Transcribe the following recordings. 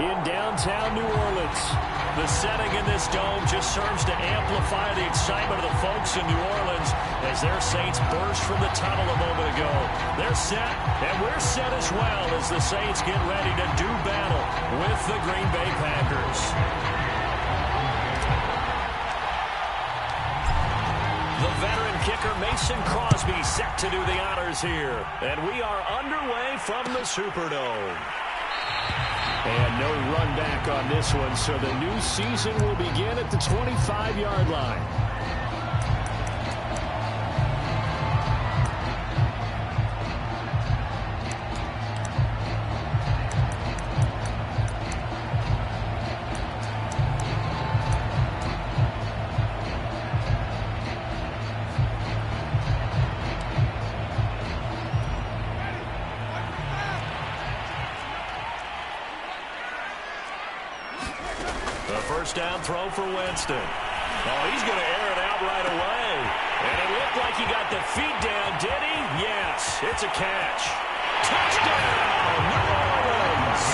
in downtown New Orleans. The setting in this dome just serves to amplify the excitement of the folks in New Orleans as their Saints burst from the tunnel a moment ago. They're set, and we're set as well as the Saints get ready to do battle with the Green Bay Packers. The veteran kicker Mason Crosby set to do the honors here. And we are underway from the Superdome. And no run back on this one, so the new season will begin at the 25-yard line. First down throw for Winston. Oh, he's going to air it out right away. And it looked like he got the feet down, did he? Yes, it's a catch. Touchdown, New Orleans.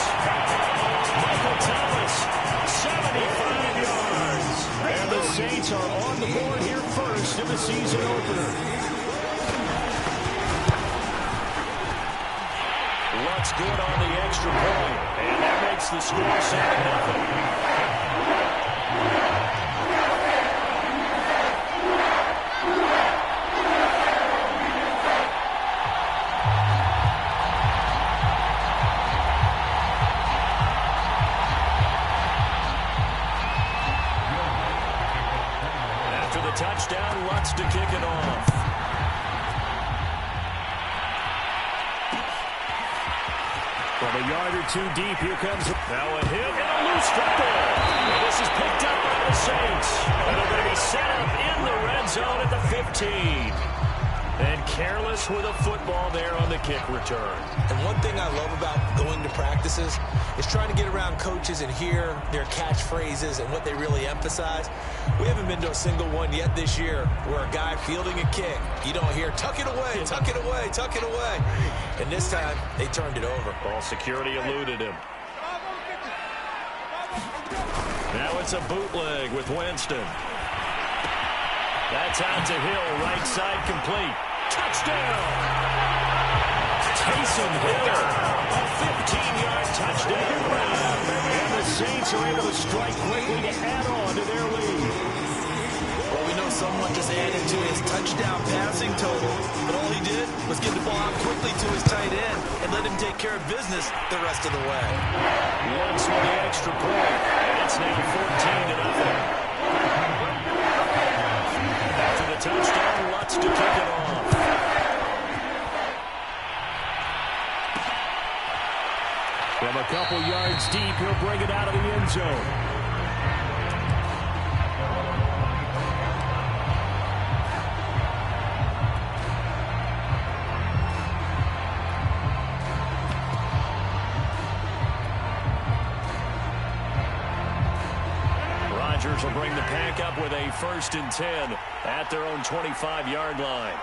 Michael Thomas, 75 yards. And the Saints are on the board here first in the season opener. Looks good on the extra point. And that makes the score 7-0. Touchdown, Lutz to kick it off. From a yard or two deep, here comes now a hit and a loose football. And this is picked up by the Saints. And they're going to be set up in the red zone at the 15. And careless with a football there on the kick return. And one thing I love about going to practices is trying to get around coaches and hear their catchphrases and what they really emphasize. We haven't been to a single one yet this year where a guy fielding a kick, you don't hear, tuck it away, tuck it away, tuck it away. And this time, they turned it over. Ball security eluded him. Now it's a bootleg with Winston. That's out to Hill, right side complete. Touchdown! Taysom Hill, a 15-yard touchdown run. And the Saints are able to strike quickly to add on to their lead. Well, we know someone just added to his touchdown passing total, but all he did was get the ball out quickly to his tight end and let him take care of business the rest of the way. Once with the extra point, and it's now 14-0. After the touchdown, Lutz to kick it off. From a couple yards deep, he'll bring it out of the end zone. Rodgers will bring the pack up with a 1st and 10 at their own 25-yard line.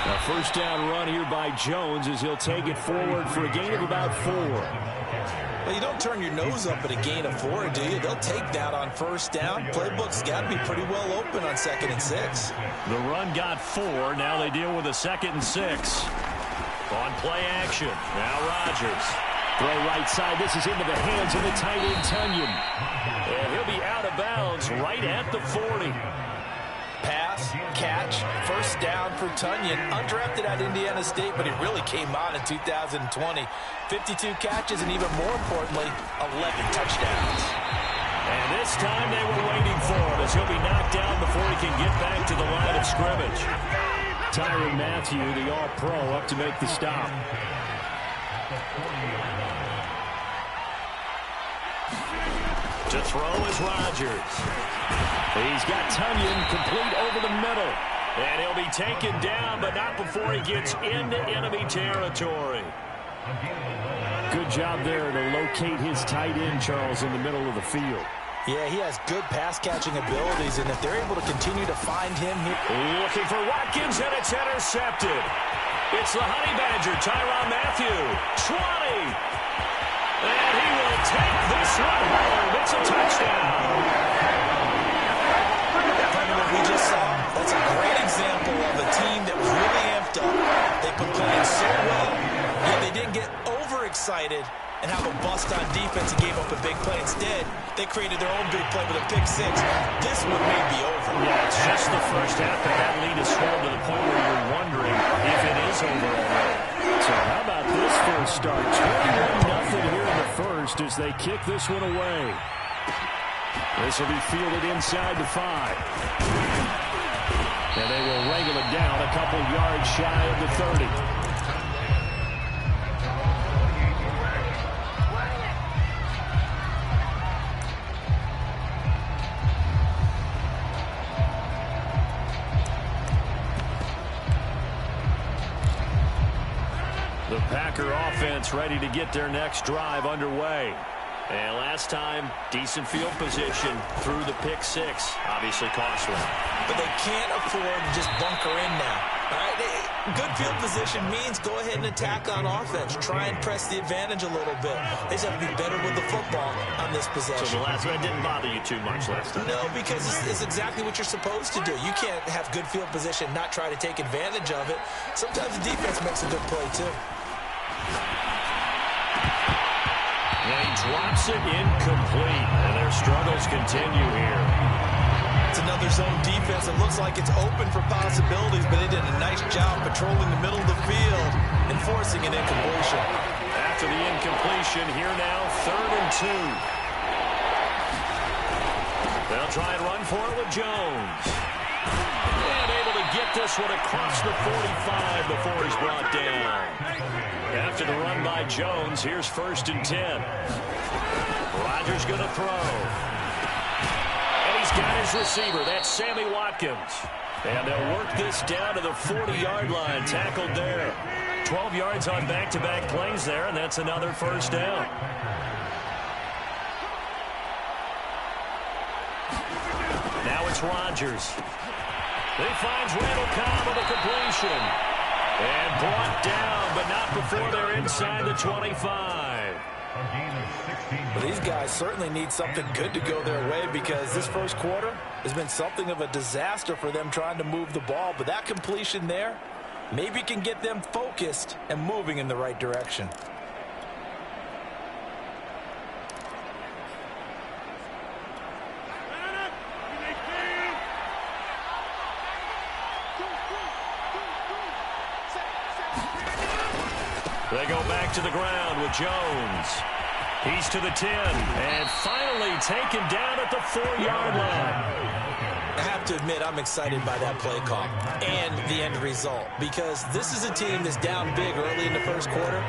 A first down run here by Jones as he'll take it forward for a gain of about 4. Well, you don't turn your nose up at a gain of 4, do you? They'll take that on first down. Playbook's got to be pretty well open on 2nd and 6. The run got 4. Now they deal with a 2nd and 6. On play action. Now Rodgers. Throw right side. This is into the hands of the tight end, Tunyon. And he'll be out of bounds right at the 40. Pass, catch, first down for Tunyon. Undrafted at Indiana State, but he really came on in 2020. 52 catches, and even more importantly, 11 touchdowns. And this time they were waiting for him as he'll be knocked down before he can get back to the line of scrimmage. Tyrann Mathieu, the All-Pro, up to make the stop. To throw is Rodgers. He's got Tunyon complete over the middle. And he'll be taken down, but not before he gets into enemy territory. Good job there to locate his tight end, Charles, in the middle of the field. Yeah, he has good pass-catching abilities, and if they're able to continue to find him here. Looking for Watkins, and it's intercepted. It's the Honey Badger, Tyrann Mathieu. 20. And he will take this one home. It's a touchdown. What we just saw, that's a great example of a team that was really amped up. They've been playing so well, yet they didn't get overexcited and have a bust on defense and gave up a big play. Instead, they created their own big play with a pick six. This one may be over. Yeah, it's just the first half, but that lead is swelled to the point where you're wondering if it is over already. So how about this first start? 21-0 here in the first as they kick this one away. This will be fielded inside the 5. And they will wrangle it down a couple yards shy of the 30. The Packer offense ready to get their next drive underway. And last time, decent field position through the pick six. Obviously costly. But they can't afford to just bunker in now. All right? Good field position means go ahead and attack on offense. Try and press the advantage a little bit. They just have to be better with the football on this possession. So the last one didn't bother you too much last time? No, because it's exactly what you're supposed to do. You can't have good field position, not try to take advantage of it. Sometimes the defense makes a good play, too. And he drops it incomplete. And their struggles continue here. It's another zone defense. It looks like it's open for possibilities, but they did a nice job patrolling the middle of the field and forcing an incompletion. After the incompletion, here now, 3rd and 2. They'll try and run for it with Jones. And able to get this one across the 45 before he's brought down. After the run by Jones, here's 1st and 10. Rodgers going to throw. And he's got his receiver. That's Sammy Watkins. And they'll work this down to the 40-yard line. Tackled there. 12 yards on back-to-back plays there, and that's another 1st down. Now it's Rodgers. He finds Randall Cobb with a completion. And brought down, but not before they're inside the 25. Well, these guys certainly need something good to go their way because this first quarter has been something of a disaster for them trying to move the ball. But that completion there maybe can get them focused and moving in the right direction. They go back to the ground with Jones. He's to the 10 and finally taken down at the 4-yard line. I have to admit I'm excited by that play call and the end result because this is a team that's down big early in the first quarter,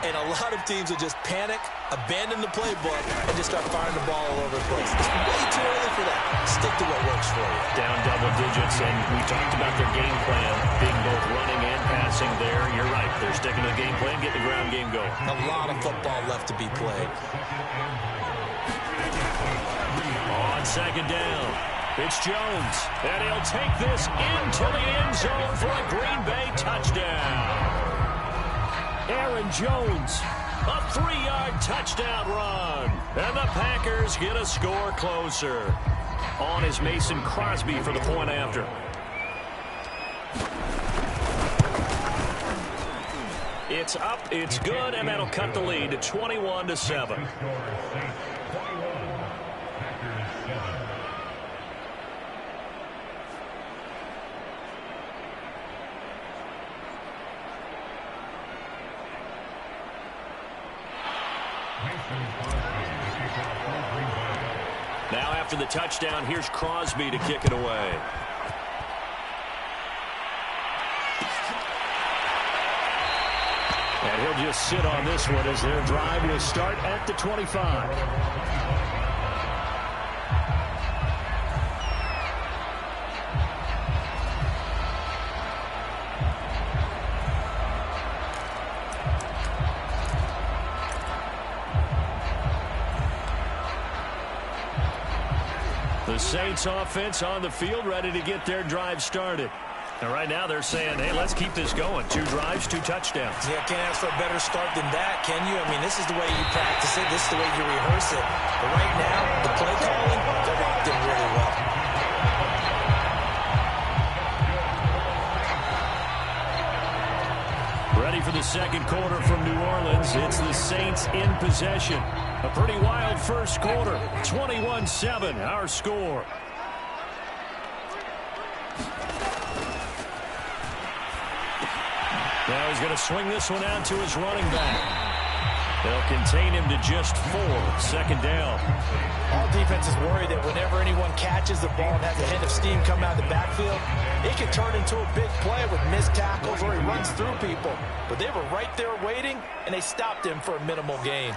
and a lot of teams will just panic, abandon the playbook, and just start firing the ball all over the place. It's way too early for that. Stick to what works for you. Down double digits, and we talked about their game plan being both running and passing there. You're right. They're sticking to the game plan, getting the ground game going. A lot of football left to be played. On 2nd down, it's Jones, and he'll take this into the end zone for a Green Bay touchdown. Aaron Jones, a 3-yard touchdown run. And the Packers get a score closer. On is Mason Crosby for the point after. It's up, it's good, and that'll cut the lead to 21-7. Now after the touchdown, here's Crosby to kick it away. And he'll just sit on this one as their drive will start at the 25. The Saints offense on the field ready to get their drive started. And right now they're saying, hey, let's keep this going. 2 drives, 2 touchdowns. Yeah, can't ask for a better start than that, can you? I mean, this is the way you practice it. This is the way you rehearse it. But right now, the play calling, they're locked in really well. Ready for the second quarter from New Orleans. It's the Saints in possession. A pretty wild first quarter. 21-7, our score. Now he's going to swing this one out to his running back. They'll contain him to just 4. Second down. All defenses worry that whenever anyone catches the ball and has a hit of steam come out of the backfield, it can turn into a big play with missed tackles or he runs through people. But they were right there waiting, and they stopped him for a minimal gain.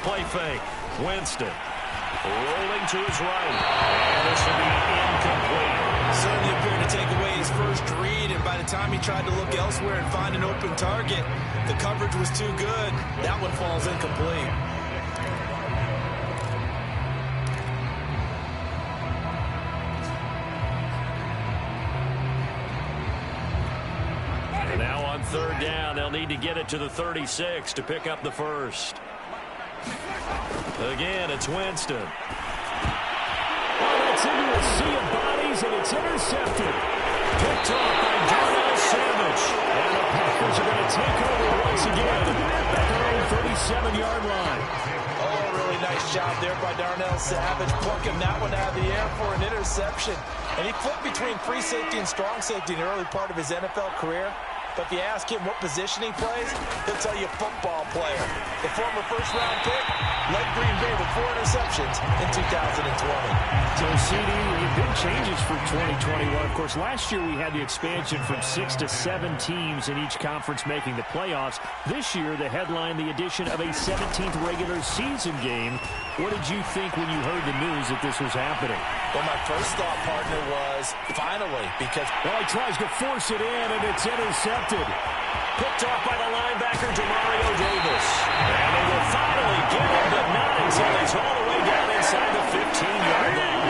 Play fake. Winston rolling to his right. And this will be incomplete. Certainly appeared to take away his first read, and by the time he tried to look elsewhere and find an open target, the coverage was too good. That one falls incomplete. And now on third down, they'll need to get it to the 36 to pick up the first. Again, it's Winston. Oh, it's into a sea of bodies, and it's intercepted. Picked off by Darnell Savage. And the Packers are going to take over once again at their own 37-yard line. Oh, really nice job there by Darnell Savage, plucking that one out of the air for an interception. And he flipped between free safety and strong safety in the early part of his NFL career. But if you ask him what position he plays, he'll tell you football player. The former first-round pick led Green Bay with 4 interceptions in 2020. So, CD, big changes for 2021. Of course, last year we had the expansion from 6 to 7 teams in each conference making the playoffs. This year, the headline, the addition of a 17th regular season game. What did you think when you heard the news that this was happening? Well, my first thought, partner, was finally, because he tries to force it in, and it's intercepted. Picked off by the linebacker, Demario Davis. And they will finally get him, but not until he's all the way down inside the 15-yard line.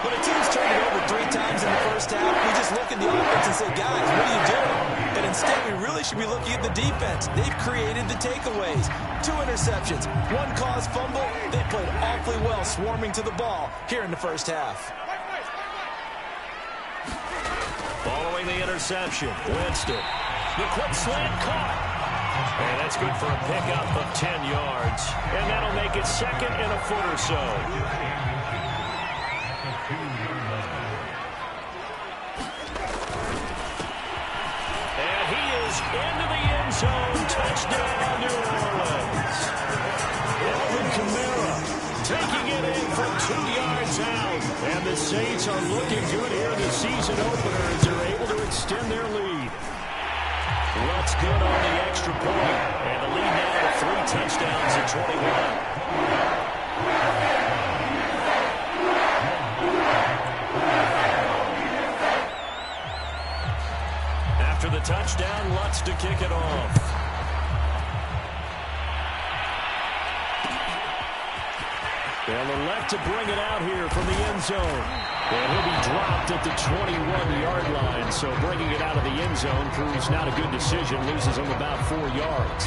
When a team's turned it over 3 times in the first half, we just look at the offense and say, guys, what are you doing? But instead, we really should be looking at the defense. They've created the takeaways. 2 interceptions, 1 caused fumble. They played awfully well swarming to the ball here in the first half. Following the interception, Winston. The quick slant caught. And that's good for a pickup of 10 yards. And that'll make it second and a foot or so. And he is into the end zone. Touchdown, New Orleans. Alvin Kamara taking it in from 2 yards out. And the Saints are looking good here in the season opener as they're able to extend their lead. What's good on the extra point. And the lead now to 3 touchdowns at 21. After the touchdown, Lutz to kick it off. They'll elect to bring it out here from the end zone. And he'll be dropped at the 21-yard line. So bringing it out of the end zone proves not a good decision. Loses him about 4 yards.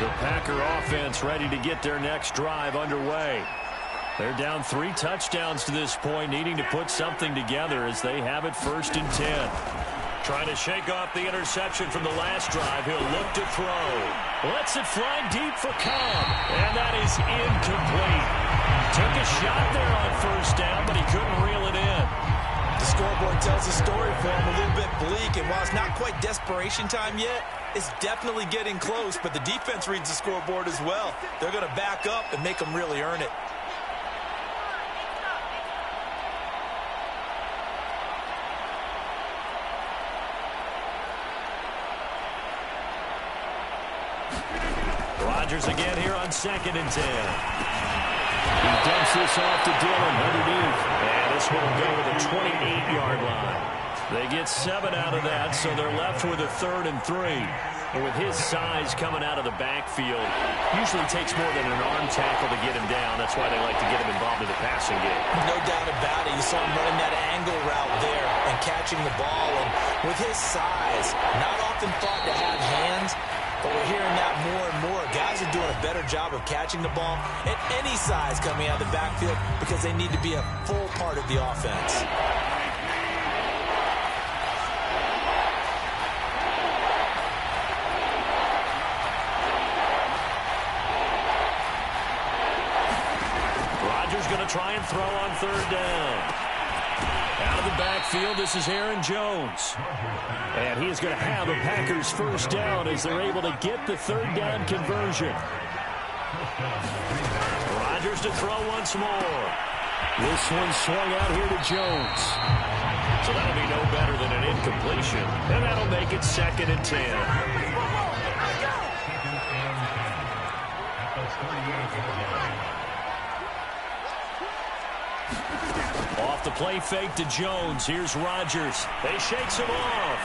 The Packer offense ready to get their next drive underway. They're down 3 touchdowns to this point, needing to put something together as they have it 1st and 10. Trying to shake off the interception from the last drive. He'll look to throw. Lets it fly deep for Cobb. And that is incomplete. Took a shot there on 1st down, but he couldn't reel it in. The scoreboard tells the story for him, a little bit bleak. And while it's not quite desperation time yet, it's definitely getting close. But the defense reads the scoreboard as well. They're going to back up and make them really earn it. Rodgers again here on 2nd and 10. He dumps this off to Dillon underneath. And this one will go to the 28-yard line. They get 7 out of that, so they're left with a 3rd and 3. And with his size coming out of the backfield, usually takes more than an arm tackle to get him down. That's why they like to get him involved in the passing game. No doubt about it. You saw him running that angle route there and catching the ball. And with his size, not often thought to have hands, but we're hearing that more and more. Guys are doing a better job of catching the ball at any size coming out of the backfield because they need to be a full part of the offense. Going to try and throw on 3rd down. Out of the backfield, this is Aaron Jones. And he is going to have the Packers' 1st down as they're able to get the 3rd down conversion. Rodgers to throw once more. This one swung out here to Jones. So that'll be no better than an incompletion. And that'll make it 2nd and 10. Off the play fake to Jones. Here's Rodgers. They shakes him off.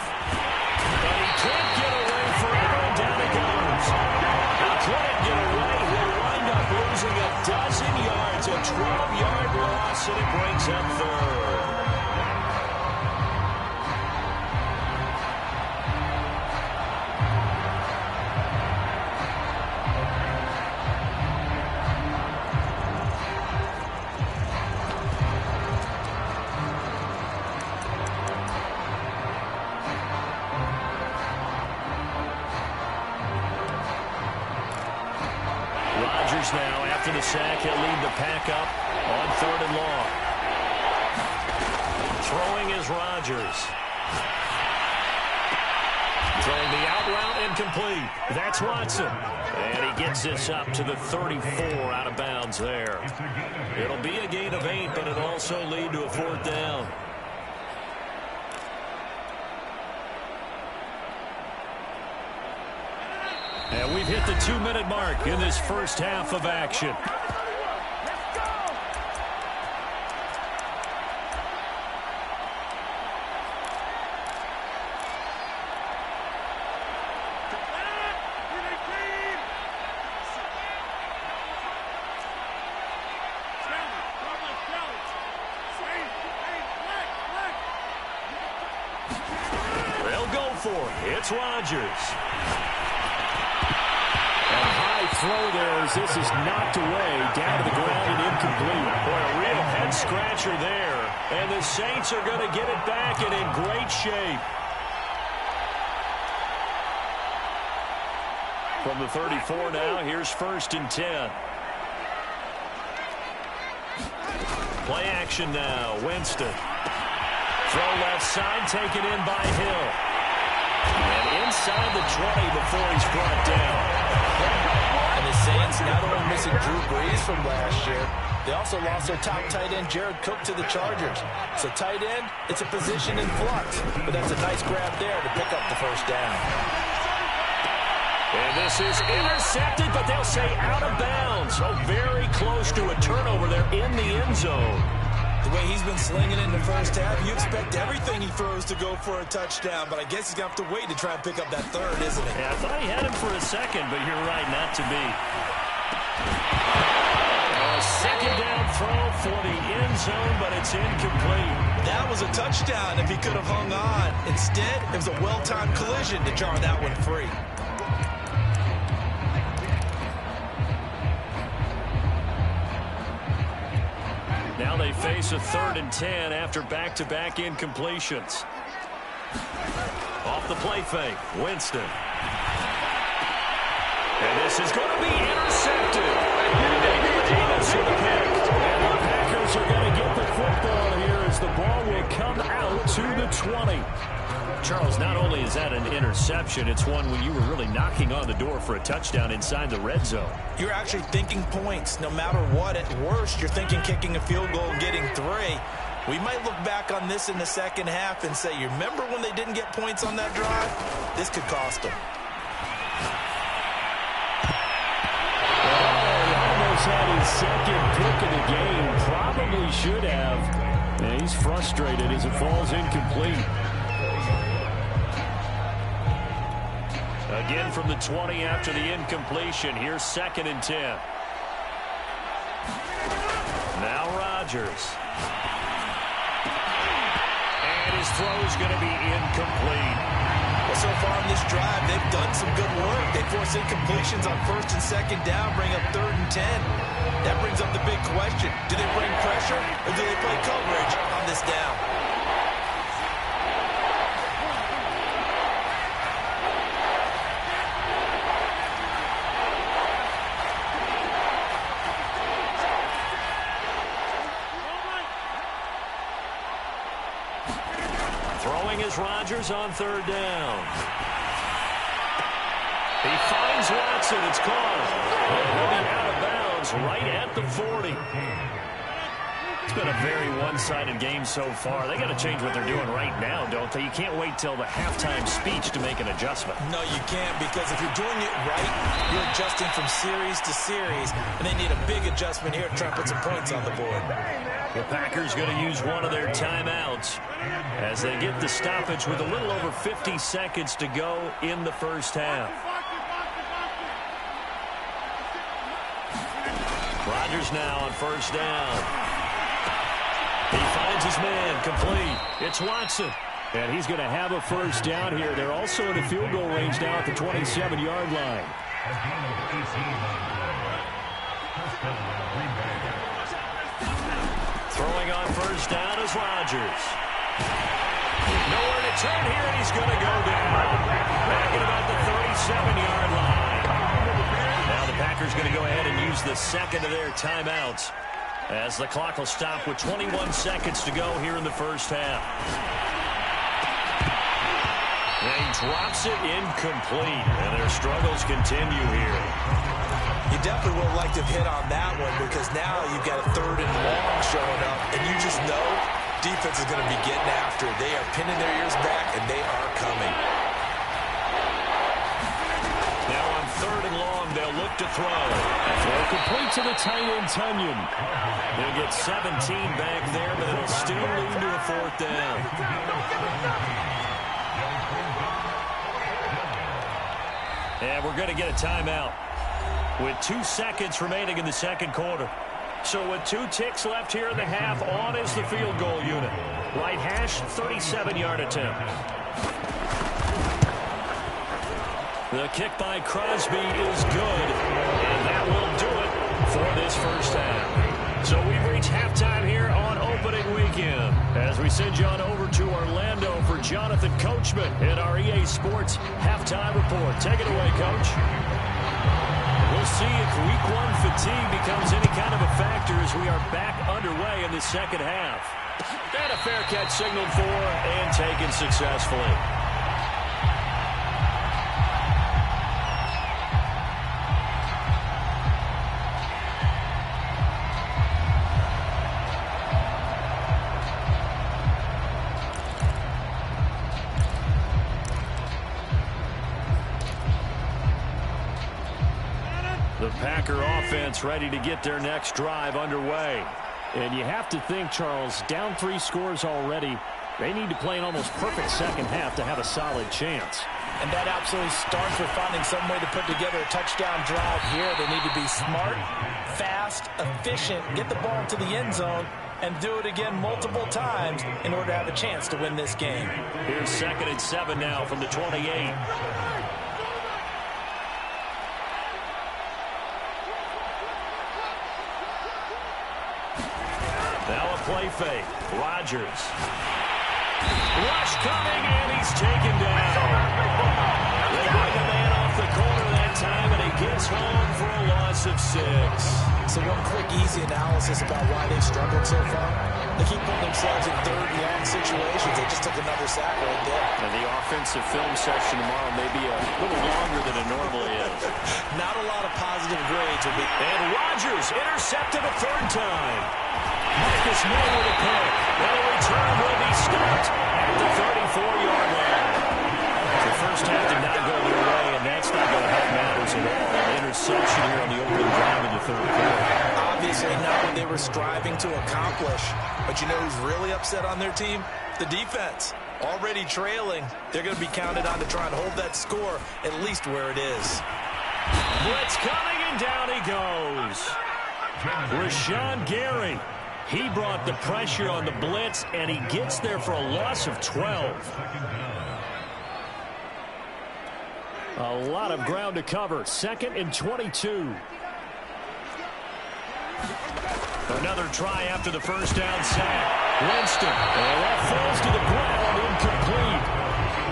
But he can't get away forever, and down he goes. He couldn't get away. He'll wind up losing a dozen yards. A 12-yard loss, and it brings up 3rd. Now, after the sack, he'll lead the pack up on 3rd and long. Throwing is Rodgers. Throwing the out route incomplete. That's Watson. And he gets this up to the 34 out of bounds there. It'll be a gain of 8, but it'll also lead to a 4th down. And we've hit the 2-minute mark in this first half of action. They'll go for it. It's Rodgers. Throw there as this is knocked away down to the ground and incomplete. Boy, a real head-scratcher there. And the Saints are going to get it back and in great shape. From the 34 now, here's 1st and 10. Play action now. Winston. Throw left side, taken in by Hill. And inside the 20 before he's brought down. And the Saints not only missing Drew Brees from last year, they also lost their top tight end, Jared Cook, to the Chargers. So tight end, it's a position in flux. But that's a nice grab there to pick up the 1st down. And this is intercepted, but they'll say out of bounds. So very close to a turnover there in the end zone. The way he's been slinging in the first half, you expect everything he throws to go for a touchdown, but I guess he's going to have to wait to try and pick up that 3rd, isn't he? Yeah, I thought he had him for a second, but you're right, not to be. A 2nd down throw for the end zone, but it's incomplete. That was a touchdown if he could have hung on. Instead, it was a well-timed collision to jar that one free. Now they face a 3rd and 10 after back-to-back incompletions. Off the play fake, Winston. And this is going to be intercepted. Davis with the pick. And the Packers are going to get the football here as the ball will come out to the 20. Charles, not only is that an interception, it's one when you were really knocking on the door for a touchdown inside the red zone. You're actually thinking points no matter what. At worst, you're thinking kicking a field goal and getting 3. We might look back on this in the second half and say, you remember when they didn't get points on that drive? This could cost them. He almost had his second pick of the game. Probably should have. And he's frustrated as it falls incomplete. Again from the 20 after the incompletion. Here's 2nd and 10. Now Rodgers. And his throw's going to be incomplete. Well, so far in this drive, they've done some good work. They force incompletions on 1st and 2nd down, bring up 3rd and 10. That brings up the big question. Do they bring pressure or do they play coverage on this down? Throwing is Rodgers on 3rd down. He finds Watson. It's caught. He'll be out of bounds right at the 40. It's been a very one-sided game so far. They got to change what they're doing right now, don't they? You can't wait till the halftime speech to make an adjustment. No, you can't, because if you're doing it right, you're adjusting from series to series, and they need a big adjustment here to try and put some points on the board. The Packers going to use one of their timeouts as they get the stoppage with a little over 50 seconds to go in the first half. Rodgers now on 1st down. He finds his man, complete. It's Watson. And he's going to have a 1st down here. They're also in the field goal range now at the 27-yard line. Throwing on 1st down is Rodgers. Nowhere to turn here, and he's going to go down. Back at about the 37-yard line. Now the Packers going to go ahead and use the 2nd of their timeouts, as the clock will stop with 21 seconds to go here in the first half. And he drops it incomplete, and their struggles continue here. You definitely would have liked to have hit on that one, because now you've got a 3rd and long showing up, and you just know defense is going to be getting after it. They are pinning their ears back, and they are coming. Now on 3rd and long, they'll look to throw. Throw complete to the tight end, Tunyon. They'll get 17 back there, but it'll still lead to a 4th down. And we're going to get a timeout with 2 seconds remaining in the 2nd quarter. So with 2 ticks left here in the half, on is the field goal unit. Right hash, 37-yard attempt. The kick by Crosby is good, and that will do it for this first half. So we've reached halftime here on opening weekend, as we send you on over to Orlando for Jonathan Coachman in our EA Sports Halftime Report. Take it away, Coach. We'll see if Week 1 fatigue becomes any kind of a factor as we are back underway in the second half. And a fair catch signaled for and taken successfully. The Packer offense ready to get their next drive underway. And you have to think, Charles, down 3 scores already. They need to play an almost perfect second half to have a solid chance. And that absolutely starts with finding some way to put together a touchdown drive here. They need to be smart, fast, efficient, get the ball to the end zone, and do it again multiple times in order to have a chance to win this game. Here's 2nd and 7 now from the 28. Now a play fake. Rodgers. Rush coming, and he's taken down. They bring the man off the corner that time, and he gets home for a loss of 6. So one quick, easy analysis about why they've struggled so far. They keep putting themselves in 3rd and long situations. They just took another sack right there. And the offensive film session tomorrow may be a little longer than it normally is. Not a lot of positive grades will be. And Rodgers intercepted a 3rd time. Marcus Moore with a pick. That return will be stopped at the 34-yard line. The first half did not go their way, and that's not going to help matters at all. An interception here on the opening drive in the 3rd quarter. Obviously not what they were striving to accomplish. But you know who's really upset on their team? The defense. Already trailing, they're going to be counted on to try and hold that score at least where it is. Blitz coming, and down he goes. Rashawn Gary. He brought the pressure on the blitz, and he gets there for a loss of 12. A lot of ground to cover. 2nd and 22. Another try after the first down sack. Winston. And that falls to the ground, incomplete.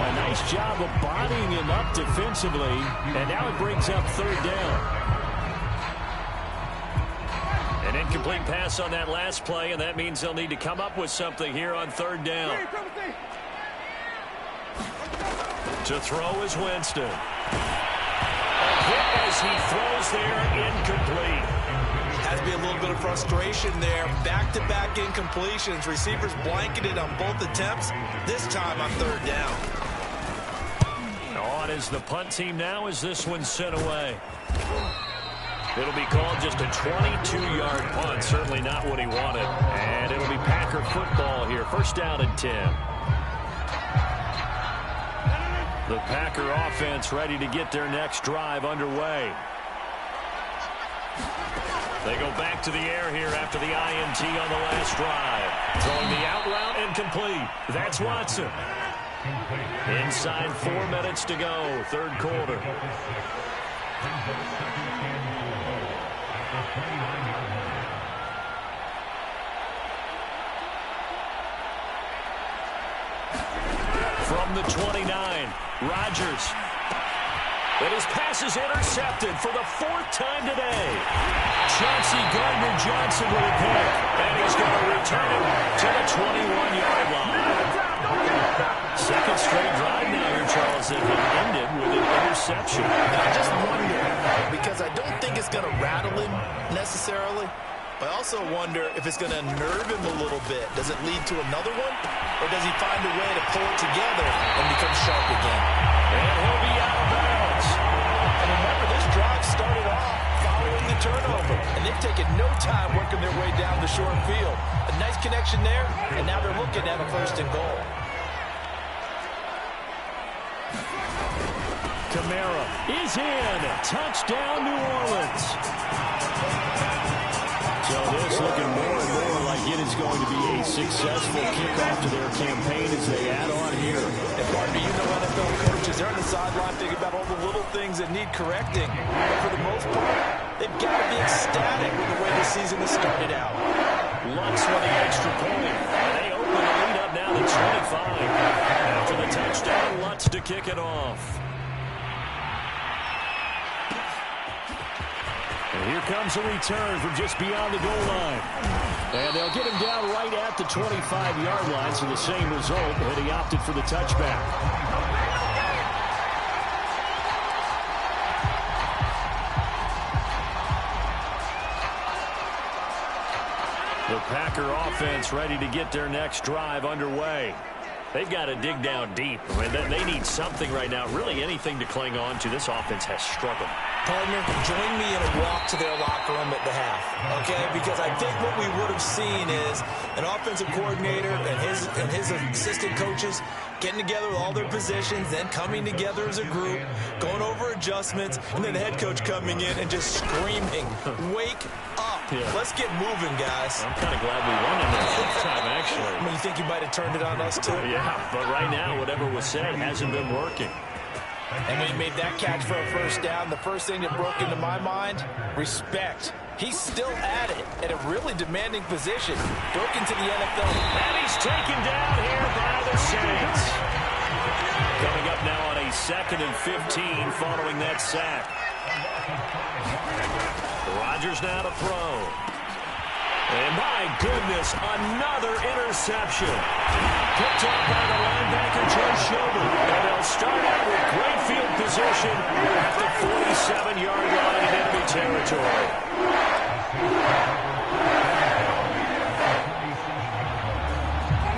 A nice job of bodying him up defensively. And now it brings up 3rd down. An incomplete pass on that last play, and that means they'll need to come up with something here on 3rd down. To throw is Winston. A hit as he throws there, incomplete. Has to be a little bit of frustration there. Back-to-back incompletions. Receivers blanketed on both attempts, this time on 3rd down. On is the punt team now as this one's sent away. It'll be called just a 22-yard punt. Certainly not what he wanted. And it'll be Packer football here. 1st down and 10. The Packer offense ready to get their next drive underway. They go back to the air here after the INT on the last drive. Throwing the out route, incomplete. That's Watson. Inside 4 minutes to go, 3rd quarter. From the 29, Rodgers. And his pass is intercepted for the 4th time today. Chauncey Gardner-Johnson with a pick. And he's going to return it to the 21-yard line. 2nd straight drive now here, Charles, that have ended with an interception. And I just wonder, because I don't think it's going to rattle him necessarily, but I also wonder if it's going to nerve him a little bit. Does it lead to another one? Or does he find a way to pull it together and become sharp again? And he'll be out of bounds. And remember, this drive started off following the turnover. And they've taken no time working their way down the short field. A nice connection there, and now they're looking at a 1st and goal. Kamara is in. Touchdown, New Orleans. So this looking more and more like it is going to be a successful kickoff to their campaign as they add on here. And partner, you know NFL coaches, they're on the sideline thinking about all the little things that need correcting. But for the most part, they've got to be ecstatic with the way the season has started out. Lutz with the extra point. And they open the lead up now to 25. After the touchdown, Lutz to kick it off. And here comes a return from just beyond the goal line. And they'll get him down right at the 25-yard line, so the same result, and he opted for the touchback. The Packer offense ready to get their next drive underway. They've got to dig down deep. I mean, they need something right now, really anything to cling on to. This offense has struggled. Partner, join me in a walk to their locker room at the half, okay? Because I think what we would have seen is an offensive coordinator and his assistant coaches getting together with all their positions, then coming together as a group, going over adjustments, and then the head coach coming in and just screaming, wake up. Yeah. Let's get moving, guys. I'm kind of glad we won in that time, actually. I mean, you think you might have turned it on us, too? Yeah, but right now, whatever was said hasn't been working. And when he made that catch for a 1st down, the first thing that broke into my mind, respect. He's still at it at a really demanding position. Broke into the NFL. And he's taken down here by the Saints. Coming up now on a 2nd and 15 following that sack. Rodgers now to throw. And my goodness, another interception. Picked up by the linebacker, Joe Schobert. And they'll start out with great field position at the 47-yard line in enemy territory.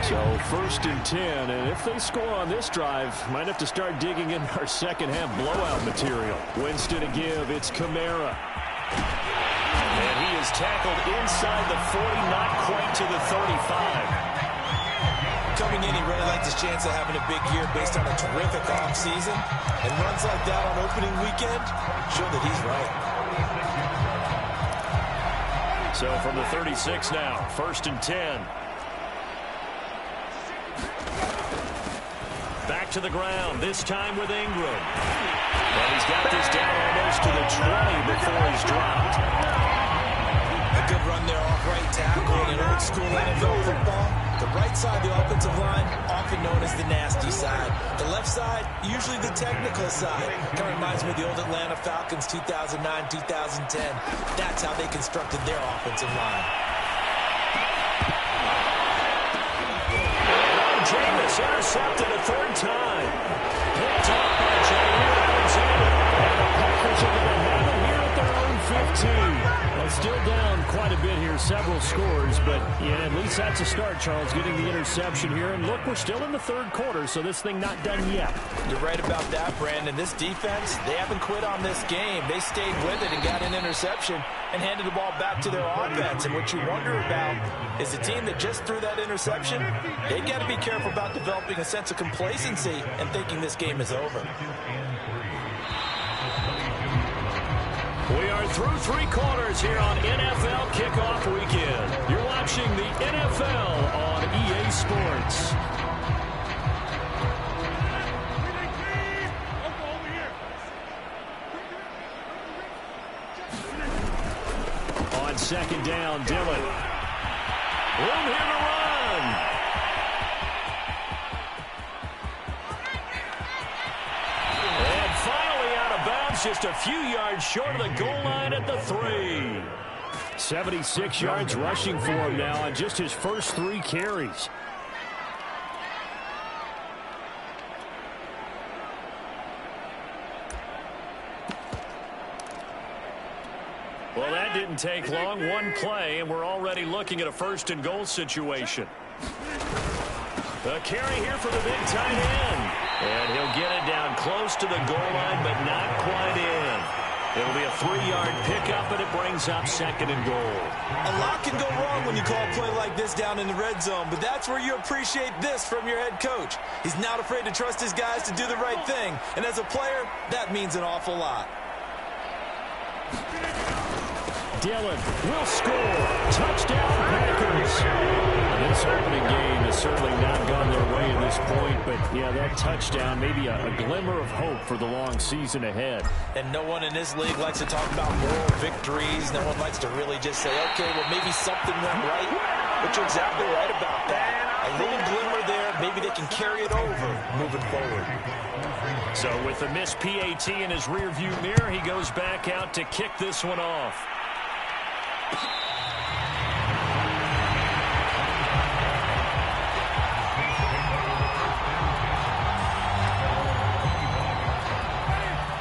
So 1st and 10, and if they score on this drive, might have to start digging in our second half blowout material. Winston to give, it's Kamara. And he is tackled inside the 40, not quite to the 35. coming in, he really liked his chance of having a big year based on a terrific offseason. And runs like that on opening weekend show that he's right. So from the 36 now, 1st and 10. Back to the ground, this time with Ingram. And he's got this down almost to the 20 before he's dropped. A good run there off right tackle in old school NFL football. The right side of the offensive line, often known as the nasty side. The left side, usually the technical side. Kind of reminds me of the old Atlanta Falcons 2009-2010. That's how they constructed their offensive line. Jameis intercepted a 3rd time. Picked up by Jair Alexander. And the Packers are going to have it here at their own 15. Well, still down quite a bit here, several scores, but yeah, at least that's a start, Charles, getting the interception here. And look, we're still in the 3rd quarter, so this thing not done yet. You're right about that, Brandon. This defense, they haven't quit on this game. They stayed with it and got an interception and handed the ball back to their offense. And what you wonder about is the team that just threw that interception, they got to be careful about developing a sense of complacency and thinking this game is over. We are through 3 quarters here on NFL Kickoff Weekend. You're watching the NFL on EA Sports. On 2nd down, Dillon. Room here to run. And finally out of bounds, just a few yards short of the goal line at the 3. 76 yards rushing for him now on just his first 3 carries. Well, that didn't take long. One play, and we're already looking at a 1st and goal situation. A carry here for the big tight end. And he'll get it down close to the goal line, but not quite in. It'll be a 3-yard pickup, and it brings up 2nd and goal. A lot can go wrong when you call a play like this down in the red zone, but that's where you appreciate this from your head coach. He's not afraid to trust his guys to do the right thing, and as a player, that means an awful lot. Dillon will score. Touchdown, Packers. This opening game has certainly not gone their way at this point, but yeah, that touchdown, maybe a glimmer of hope for the long season ahead. And no one in this league likes to talk about moral victories. No one likes to really just say, okay, well, maybe something went right. But you're exactly right about that. A little glimmer there, maybe they can carry it over moving forward. So with the missed PAT in his rearview mirror, he goes back out to kick this one off.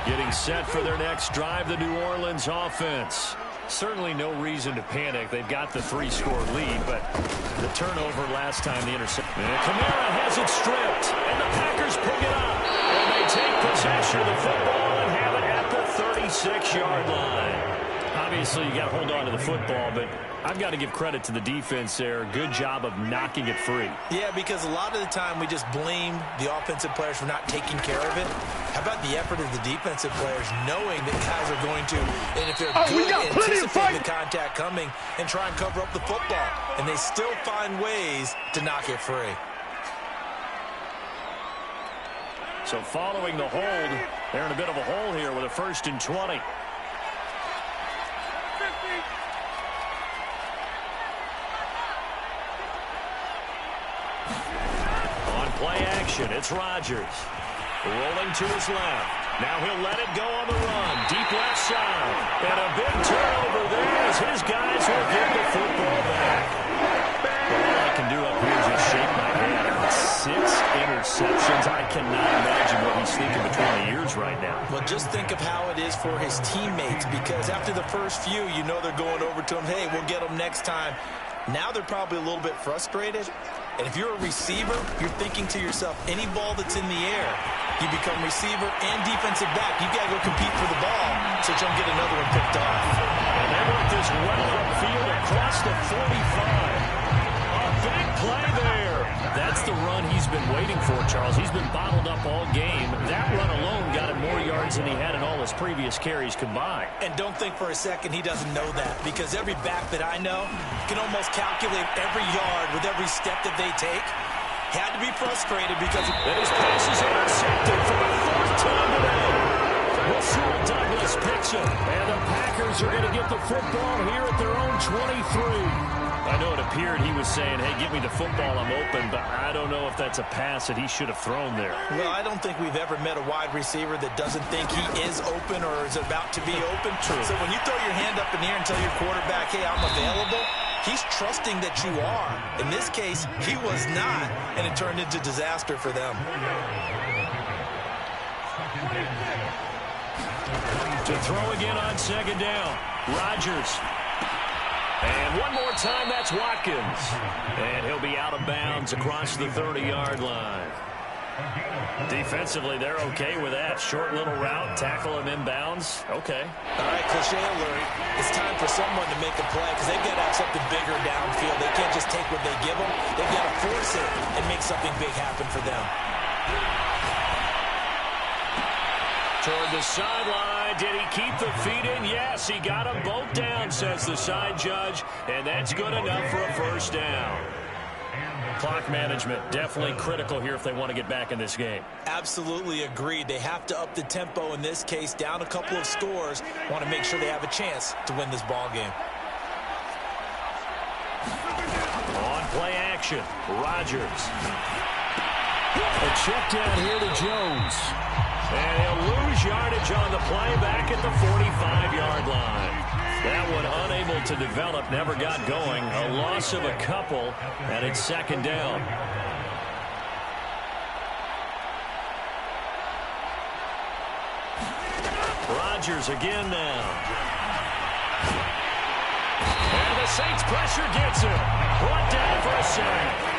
Getting set for their next drive, the New Orleans offense. Certainly no reason to panic. They've got the 3-score lead, but the turnover last time, the interception. And Kamara has it stripped, and the Packers pick it up. And they take possession of the football and have it at the 36-yard line. Obviously, you got to hold on to the football, but I've got to give credit to the defense there. Good job of knocking it free. Yeah, because a lot of the time we just blame the offensive players for not taking care of it. How about the effort of the defensive players knowing that guys are going to, and if they're good, anticipate the contact coming and try and cover up the football. And they still find ways to knock it free. So following the hold, they're in a bit of a hole here with a 1st and 20. Play action. It's Rodgers. Rolling to his left. Now he'll let it go on the run. Deep left side. And a big turnover there as his guys will get the football back. All I can do up here is just shake my head. 6 interceptions. I cannot imagine what he's thinking between the ears right now. Well, just think of how it is for his teammates, because after the first few, you know they're going over to him, hey, we'll get them next time. Now they're probably a little bit frustrated. And if you're a receiver, you're thinking to yourself, any ball that's in the air, you become receiver and defensive back. You've got to go compete for the ball so you don't get another one picked off. And they work this well upfield across the 45. A big play there. That's the run one he's been waiting for, Charles. He's been bottled up all game. That run alone got him more yards than he had in all his previous carries combined. And don't think for a second he doesn't know that, because every back that I know can almost calculate every yard with every step that they take. Had to be frustrated because his pass is intercepted for the fourth time today. Rasul Douglas picks it. And the Packers are going to get the football here at their own 23. I know it appeared he was saying, hey, give me the football, I'm open, but I don't know if that's a pass that he should have thrown there. Well, I don't think we've ever met a wide receiver that doesn't think he is open or is about to be open. True. So when you throw your hand up in the air and tell your quarterback, hey, I'm available, he's trusting that you are. In this case, he was not, and it turned into disaster for them. To throw again on second down. Rodgers. And one more time, that's Watkins. And he'll be out of bounds across the 30-yard line. Defensively, they're okay with that. Short little route, tackle him inbounds. Okay. All right, cliche alert. It's time for someone to make a play because they've got to have something bigger downfield. They can't just take what they give them. They've got to force it and make something big happen for them. Toward the sideline. Did he keep the feet in? Yes, he got them both down, says the side judge. And that's good enough for a first down. Clock management, definitely critical here if they want to get back in this game. Absolutely agreed. They have to up the tempo in this case, down a couple of scores. Want to make sure they have a chance to win this ball game. On play action, Rodgers. A check down here to Jones. And he'll lose yardage on the play back at the 45-yard line. That one unable to develop, never got going. A loss of a couple, and it's second down. Rodgers again now. And the Saints pressure gets him. Brought down for a sack.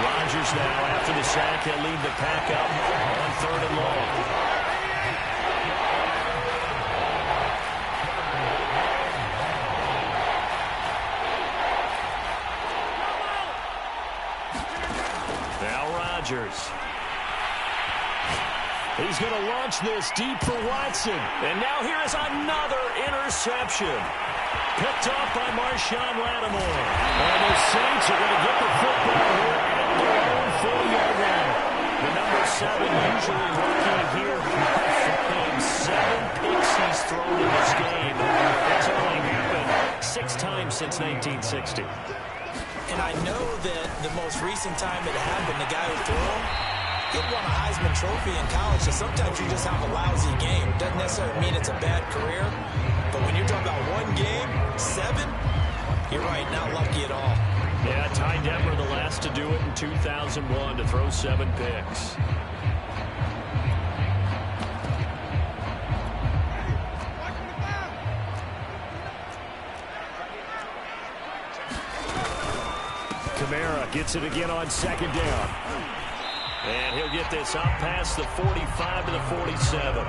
Rodgers now, after the sack, he'll lead the pack up on 3rd and long. Now Rodgers. He's going to launch this deep for Watson. And now here is another interception. Picked off by Marshawn Lattimore. And the Saints are going to get the football here at their own 40-yard line. The number 7 usually working here. 7 picks he's thrown in this game. That's only happened 6 times since 1960. And I know that the most recent time it happened, the guy who threw him, he won a Heisman Trophy in college, so sometimes you just have a lousy game. Doesn't necessarily mean it's a bad career, but when you're talking about one game, 7, you're right, not lucky at all. Yeah, Ty Detmer the last to do it in 2001 to throw 7 picks. Kamara gets it again on second down. And he'll get this up past the 45 to the 47.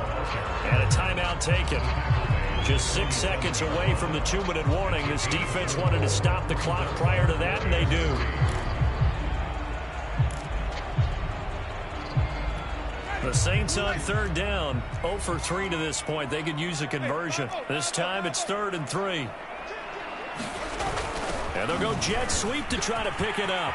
And a timeout taken. Just 6 seconds away from the 2-minute warning. This defense wanted to stop the clock prior to that, and they do. The Saints on 3rd down. 0 for 3 to this point. They could use a conversion. This time it's 3rd and 3. And they'll go jet sweep to try to pick it up.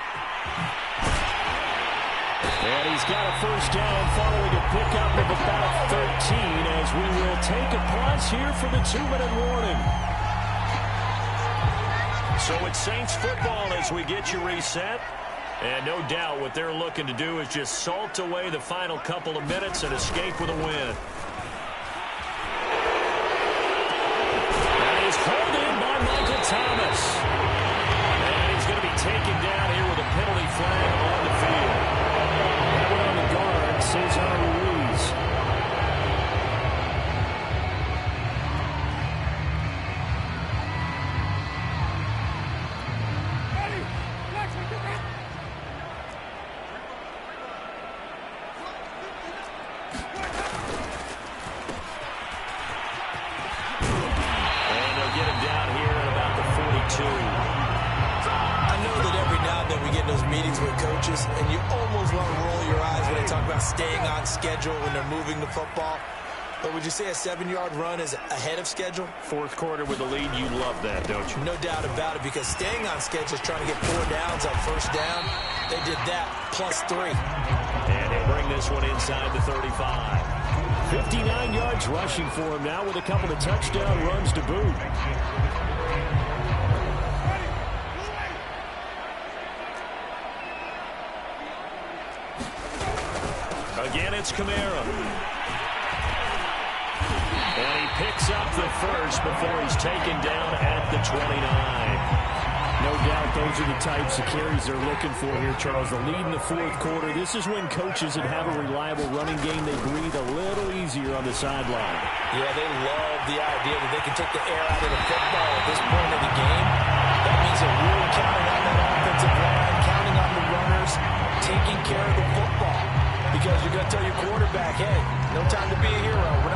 And he's got a first down following a pickup of about 13 as we will take a pause here for the 2-minute warning. So it's Saints football as we get you reset. And no doubt what they're looking to do is just salt away the final couple of minutes and escape with a win. That is hauled in by Michael Thomas. And he's going to be taken down here with a penalty flag on the field. That one on the guard, Cesar Ruiz. And they'll get him down here at about the 42. and you almost want to roll your eyes when they talk about staying on schedule when they're moving the football. But would you say a 7-yard run is ahead of schedule? Fourth quarter with the lead, you love that, don't you? No doubt about it, because staying on schedule is trying to get 4 downs on first down. They did that, +3. And he'll bring this one inside the 35. 59 yards rushing for him now with a couple of touchdown runs to boot. Again, it's Kamara. And he picks up the first before he's taken down at the 29. No doubt those are the types of carries they're looking for here, Charles. The lead in the fourth quarter. This is when coaches that have a reliable running game, they breathe a little easier on the sideline. Yeah, they love the idea that they can take the air out of the football at this point of the game. That means they're really counting on that offensive line, counting on the runners, taking care of the football. Because you're going to tell your quarterback, hey, no time to be a hero. We're not